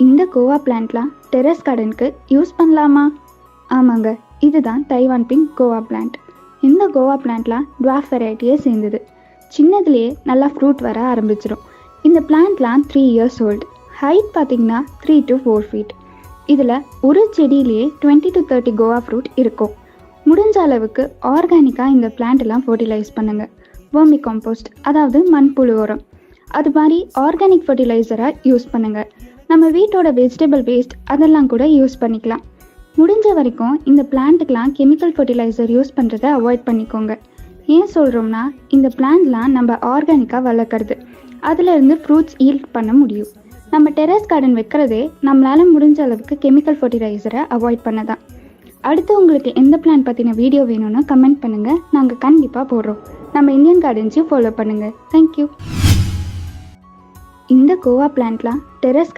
இந்த Goa பிளான்ட்லாம் terrace கார்டனுக்கு use பண்ணலாமா? ஆமாங்க, இதுதான் தைவான் பிங்க் கோவா பிளான்ட். இந்த கோவா பிளான்ட்லாம் டுவார்ஃப் வெரைட்டியே சேர்ந்தது. சின்னதுலேயே நல்லா ஃப்ரூட் வர ஆரம்பிச்சிடும். இந்த பிளான்ட்லாம் 3 இயர்ஸ் ஓல்டு. ஹைட் பார்த்தீங்கன்னா 3 to 4 feet. இதில் ஒரு செடியிலேயே 20 to 30 கோவா ஃப்ரூட் இருக்கும். முடிஞ்ச அளவுக்கு ஆர்கானிக்காக இந்த பிளான்ட்லாம் ஃபர்டிலைஸ் பண்ணுங்கள். வெர்மி காம்போஸ்ட், அதாவது மண்புழு உரம், அது மாதிரி ஆர்கானிக் ஃபர்டிலைசராக யூஸ் பண்ணுங்கள். நம்ம வீட்டோட வெஜிடபிள் வேஸ்ட் அதெல்லாம் கூட யூஸ் பண்ணிக்கலாம். முடிஞ்ச வரைக்கும் இந்த பிளான்ட்டுக்கெலாம் கெமிக்கல் ஃபர்டிலைசர் யூஸ் பண்ணுறதை அவாய்ட் பண்ணிக்கோங்க. ஏன் சொல்கிறோம்னா, இந்த பிளான்ட்லாம் நம்ம ஆர்கானிக்காக வளர்க்குறது, அதிலிருந்து ஃப்ரூட்ஸ் ஈல்ட் பண்ண முடியும். நம்ம டெரஸ் கார்டன் வைக்கிறதே நம்மளால் முடிஞ்ச அளவுக்கு கெமிக்கல் ஃபர்டிலைசரை அவாய்ட் பண்ண தான். அடுத்து உங்களுக்கு எந்த பிளான் பற்றின வீடியோ வேணும்னு கமெண்ட் பண்ணுங்கள், நாங்கள் கண்டிப்பாக போடுறோம். நம்ம இந்தியன் கார்டன்ஸையும் ஃபாலோ பண்ணுங்கள். தேங்க்யூ. இந்த கோவா பிளான்ட்லாம் டெரஸ்